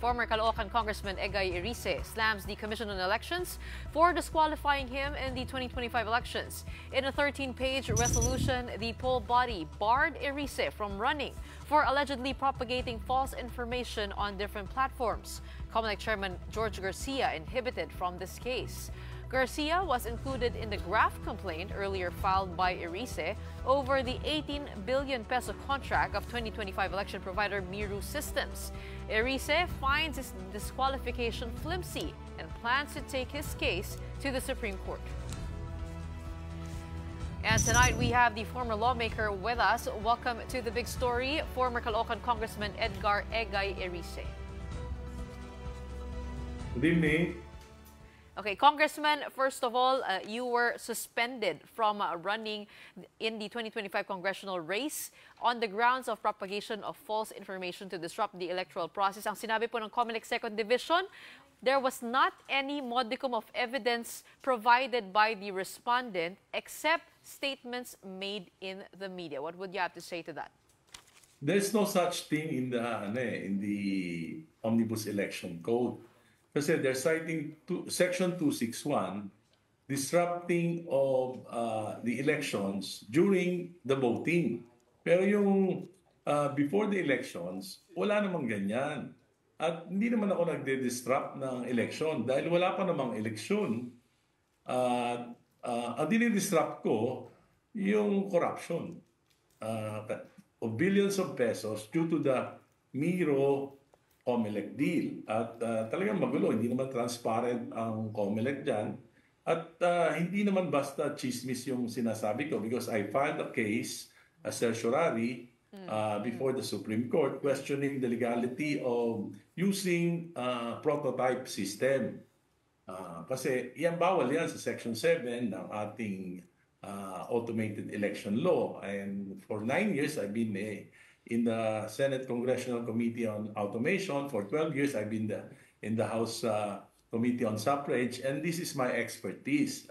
Former Caloocan Congressman Egay Erice slams the Commission on Elections for disqualifying him in the 2025 elections. In a 13-page resolution, the poll body barred Erice from running for allegedly propagating false information on different platforms. COMELEC Chairman George Garcia inhibited from this case. Garcia was included in the graft complaint earlier filed by Erice over the 18 billion peso contract of 2025 election provider Miru Systems. Erice finds his disqualification flimsy and plans to take his case to the Supreme Court. And tonight we have the former lawmaker with us. Welcome to the big story, former Caloocan Congressman Edgar Egay Erice. Good evening. Okay, Congressman, first of all, you were suspended from running in the 2025 congressional race on the grounds of propagation of false information to disrupt the electoral process. Ang sinabi po ng COMELEC 2nd Division, there was not any modicum of evidence provided by the respondent except statements made in the media. What would you have to say to that? There's no such thing in the Omnibus Election Code. Kasi they're citing Section 261, disrupting of the elections during the voting. Pero yung before the elections, wala namang ganyan. At hindi naman ako nagde-disrupt ng election dahil wala pa namang eleksyon. Ang dinidisrupt ko, yung corruption of billions of pesos due to the Miro COMELEC deal. At talagang magulo, hindi naman transparent ang COMELEC dyan. At hindi naman basta chismis yung sinasabi ko because I filed a case as certiorari before the Supreme Court questioning the legality of using prototype system. Kasi yan bawal yan sa Section 7 ng ating automated election law. And for 9 years, I've been in the Senate Congressional Committee on Automation. For 12 years, I've been in the House Committee on Suffrage, and this is my expertise.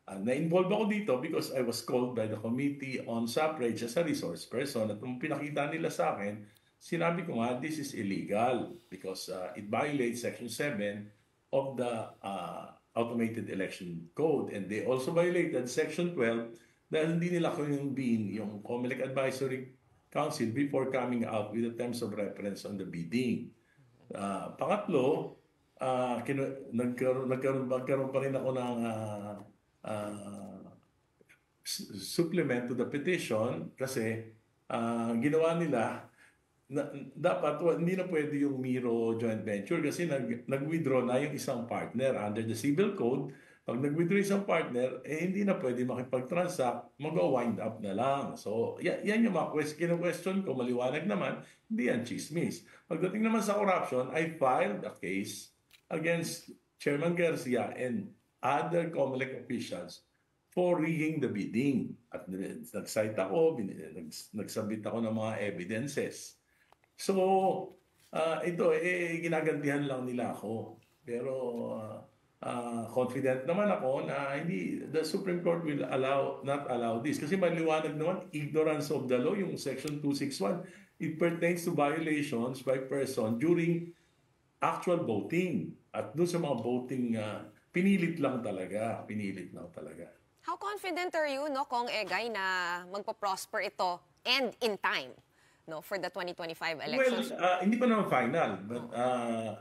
Na-involve ako dito because I was called by the Committee on Suffrage as a resource person. At nung pinakita nila sa akin, sinabi ko nga, this is illegal because it violates Section 7 of the Automated Election Code. And they also violated Section 12 dahil hindi nila convene yung COMELEC Advisory Council before coming out with the terms of reference on the bidding. Pangatlo, nagkaroon pa rin ako ng supplement to the petition kasi ginawa nila dapat hindi na pwede yung Miro joint venture kasi nag-withdraw na yung isang partner under the civil code. Pag nag-withdraw isang partner, hindi na pwede makipag-transact, mag-wind up na lang. So, yan yung mga question ko, maliwanag naman, hindi yan chismis. Pagdating naman sa corruption, I filed a case against Chairman Garcia and other COMELEC officials for rigging the bidding. At nag-cite ako, nagsubmit ako ng mga evidences. So, ito, ginagantihan lang nila ako. Pero, confident naman ako na the Supreme Court will not allow this. Kasi maliwanag naman, ignorance of the law, yung Section 261, it pertains to violations by person during actual voting. At doon sa mga voting, pinilit lang talaga. How confident are you, Kong Egay, na magpo-prosper ito and in time? For the 2025 elections? Well, hindi pa naman final. But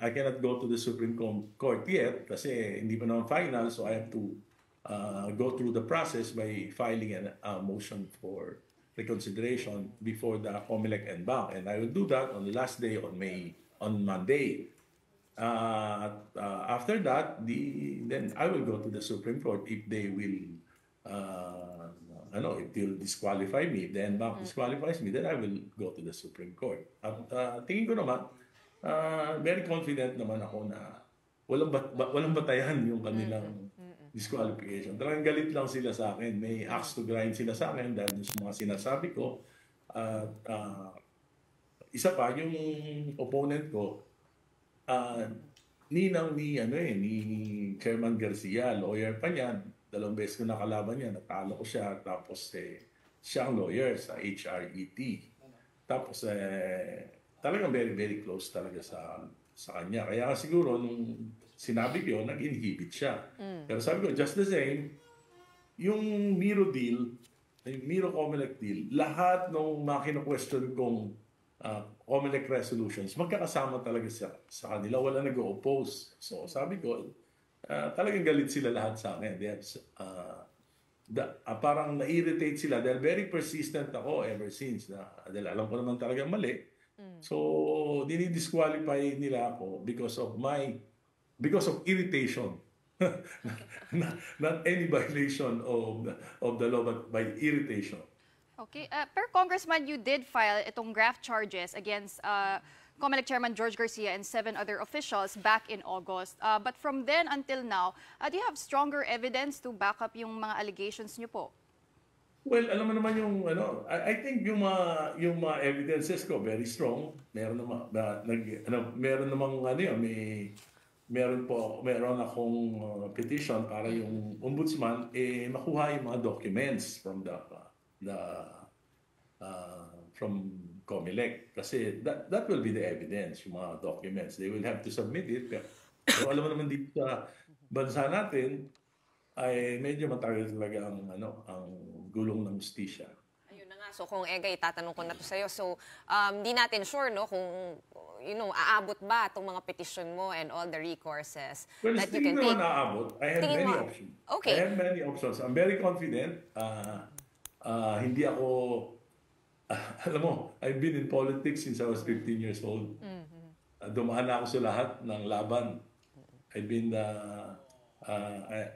I cannot go to the Supreme Court yet kasi hindi pa naman final. So I have to go through the process by filing a motion for reconsideration before the COMELEC en banc. And I will do that on the last day on Monday. After that, then I will go to the Supreme Court if they will if they'll disqualify me, then bank disqualifies me, then I will go to the Supreme Court. At tingin ko naman, very confident naman ako na walang batayan yung kanilang disqualification. Talagang galit lang sila sa akin. May axe to grind sila sa akin dahil sa mga sinasabi ko. Isa pa, yung opponent ko, ninang ni Chairman Garcia, lawyer pa niya. 2 beses ko nakalaban niya, natalo ko siya. Tapos siya ang lawyer sa HRET. Tapos talagang very, very close talaga sa kanya. Kaya siguro nung sinabi ko, nag-inhibit siya. Pero sabi ko, just the same, yung Miro deal, yung Miro Comelec deal, lahat ng mga kino-question kong Comelec resolutions, magkakasama talaga sa kanila. Wala nag-oppose. So sabi ko, talagang galit sila lahat sa akin. Parang na-irritate sila dahil very persistent ako ever since. Dahil alam ko naman talaga mali. So, dinidisqualify nila ako because of irritation. Not any violation of the law, but by irritation. Okay. Per Congressman, you did file itong graft charges against COMELEC Chairman George Garcia and 7 other officials back in August. But from then until now, do you have stronger evidence to back up yung mga allegations niyo po? Well, alam mo naman yung I think yung mga evidences ko very strong. Meron namang meron akong petition para yung ombudsman makuha yung mga documents from from COMELEC kasi that will be the evidence, yung mga documents. They will have to submit it. Pero alam mo naman dito sa bansa natin ay medyo matagal talaga ang gulong ng hustisya. Ayun na nga. So kung Egay, tatanong ko na to sa'yo. So di natin sure kung aabot ba itong mga petition mo and all the recourses well, that you can take. Well, naman aabot. I have many options. Okay. I have many options. I'm very confident. Hindi ako alam mo, I've been in politics since I was 15 years old. Dumaan na ako sa lahat ng laban. I've been,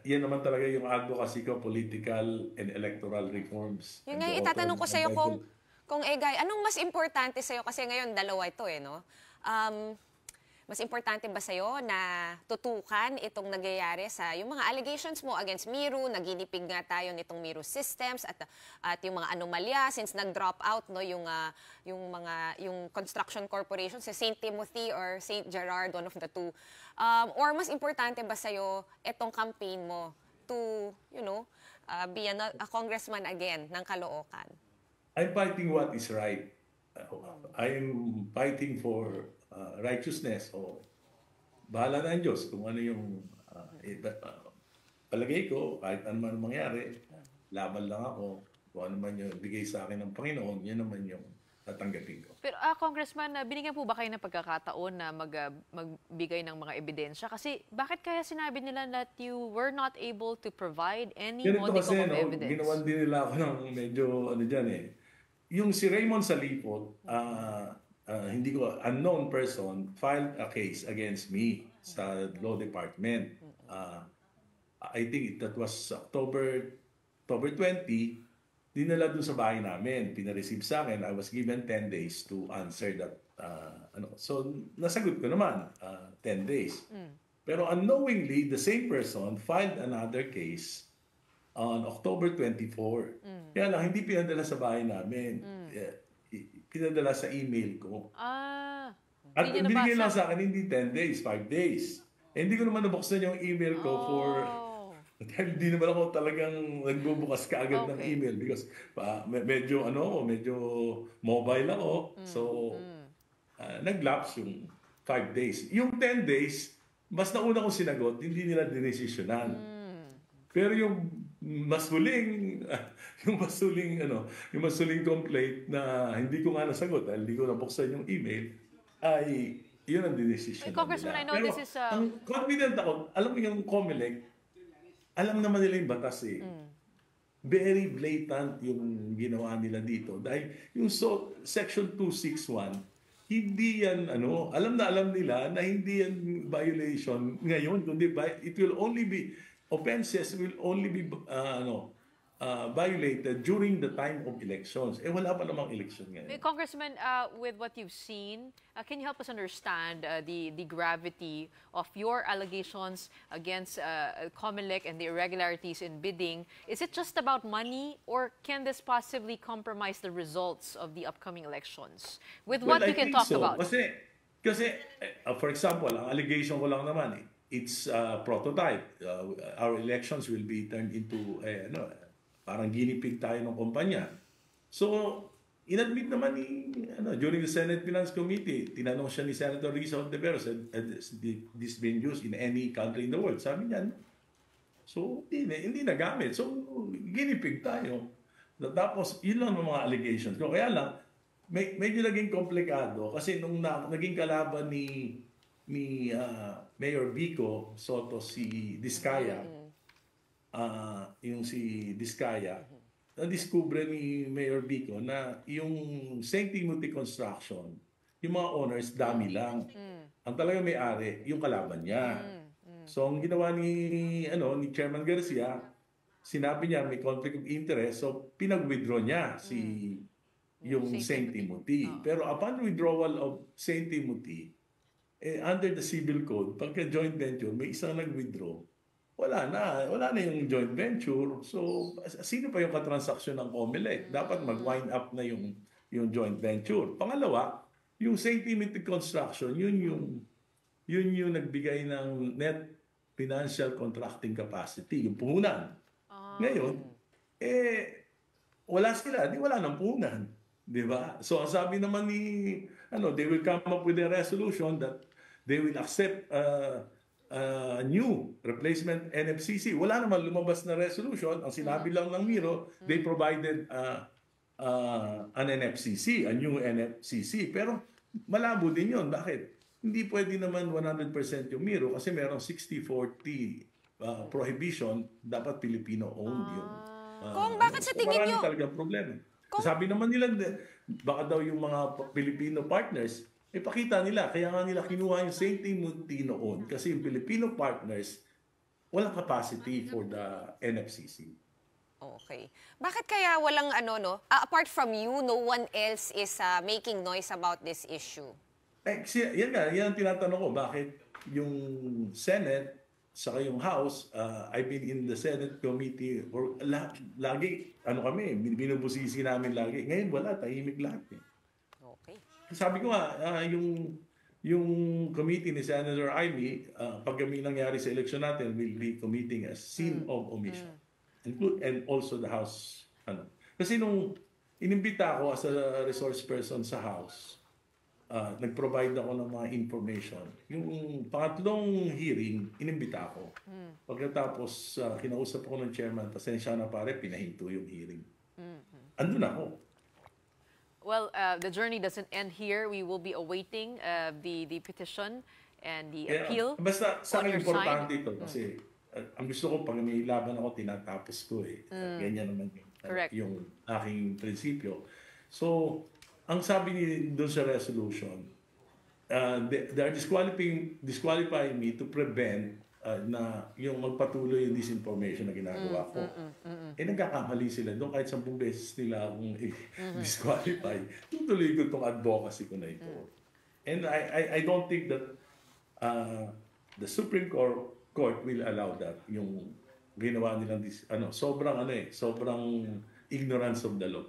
yan naman talaga yung advocacy ko, political and electoral reforms. Yun nga, itatanong ko sa'yo kung Egay, anong mas importante sa'yo? Kasi ngayon, dalawa ito no? Mas importante ba sa'yo na tutukan itong nagyayari sa yung mga allegations mo against Miro, naginipig nga tayo nitong Miro systems at yung mga anomalya since nag-drop out yung construction corporation sa St. Timothy or St. Gerard, one of the two. Or mas importante ba sa'yo itong campaign mo to, be a congressman again ng Caloocan? I'm fighting what is right. I'm fighting for righteousness. Bahala na ang Diyos kung ano yung palagay ko, kahit ano man mangyari, laban lang ako. Kung ano man yung bigay sa akin ng Panginoon, yun naman yung tatanggapin ko. Pero Congressman, binigyan po ba kayo ng pagkakataon na magbigay ng mga ebidensya? Kasi bakit kaya sinabi nila that you were not able to provide any modicum of evidence? Ginawan din nila ako ng medyo yung si Raymond Salipot, hindi ko, unknown person, filed a case against me sa law department. I think that was October 20, dinala dun sa bahay namin, pinareceive sa akin. I was given 10 days to answer that. So, nasagot ko naman, 10 days. Pero unknowingly, the same person filed another case on October 24. Kaya lang, hindi pinadala sa bahay namin. Pinadala sa email ko. At binigay lang sa akin, hindi 10 days, 5 days. Hindi ko naman nabuksan yung email ko dahil hindi naman ako talagang nagbubukas kaagad ng email because medyo mobile ako. So, nag-lapse yung 5 days. Yung 10 days, mas nauna kong sinagot, hindi nila dinesisyonan. Pero yung mas huling complaint na hindi ko nga nasagot dahil hindi ko nabuksan yung email, ay yun ang dinesisyon nila. Congressman, I know pero this is ang confident ako, alam mo yung COMELEC, alam naman nila yung batas eh. Very blatant yung ginawa nila dito. Dahil yung Section 261, hindi yan, alam nila na hindi yan violation ngayon, kundi it will only be, offenses will only be violated during the time of elections. Wala pa namang election ngayon. Congressman, with what you've seen, can you help us understand the gravity of your allegations against COMELEC and the irregularities in bidding? Is it just about money, or can this possibly compromise the results of the upcoming elections? With what you can talk about? Kasi, for example, ang allegation ko lang naman, it's prototype. Our elections will be turned into parang ginipig tayo ng kumpanya. So, inadmit naman during the Senate Finance Committee, tinanong siya ni Senator Risa Ontiveros, has this been used in any country in the world? Sabi niya, so hindi nagamit. So, ginipig tayo. Tapos, yun lang ang mga allegations ko. Kaya lang, medyo naging komplikado kasi nung naging kalaban ni Mayor Vico Soto si Diskaya, yung si Diskaya, na-discover ni Mayor Vico na yung St. Timothy Construction, yung mga owners, dami lang. Ang talaga may-ari, yung kalaban niya. So, ang ginawa ni Chairman Garcia, sinabi niya may conflict of interest, so pinag-withdraw niya yung St. Timothy. Pero upon withdrawal of St. Timothy, under the civil code, pagka joint venture, may isang nag-withdraw, wala na yung joint venture. So, sino pa yung katransaksyon ng COMELEC? Dapat mag-wind up na yung joint venture. Pangalawa, yung St. Timothy Construction, yun yung nagbigay ng net financial contracting capacity, yung puhunan. Ngayon, wala sila, wala nang puhunan. Di ba? So, ang sabi naman they will come up with a resolution that they will accept new replacement NFCC. Wala naman lumabas na resolution. Ang sinabi lang ng Miro, they provided an NFCC, a new NFCC. Pero malabo din yun. Bakit? Hindi pwede naman 100% yung Miro kasi merong 60-40 prohibition. Dapat Filipino-owned yung... Kung bakit sa tingin nyo... Marami talagang problema. Sabi naman nila, baka daw yung mga Filipino partners, pakita nila, kaya nga nila kinuha yung St. Timothy noon kasi yung Filipino partners, walang capacity for the NFCC. Okay. Bakit kaya walang apart from you, no one else is making noise about this issue? Yan ang tinatanong ko, bakit yung Senate, saka yung House, I've been in the Senate committee, or lagi, kami, binubusisi namin lagi. Ngayon wala, tahimik lahat eh. Okay. Sabi ko nga, yung committee ni Senator Amy, pag kami nangyari sa election natin, will be committing a sin of omission. And also the House. Kasi nung inimbita ako as a resource person sa House, nag-provide ako ng mga information. Yung pangatlong hearing, inimbita ako. Pagkatapos, kinausap ako ng chairman, pasensya na pare, pinahinto yung hearing. Andun ako. Well, the journey doesn't end here. We will be awaiting the petition and the appeal. Basta sa akin on your importante side. ito kasi ang gusto ko pag may laban ako, tinatapos ko eh. Ganyan naman yung aking prinsipyo. So, ang sabi doon sa resolution, they are disqualifying me to prevent na yung magpatuloy yung disinformation na ginagawa ko. Nagkakamali sila doon kahit 10 beses nila akong disqualify. Tutuloy ko itong advocacy ko na ito. And I don't think that the Supreme Court will allow that. Yung ginawa nilang sobrang ignorance of the law.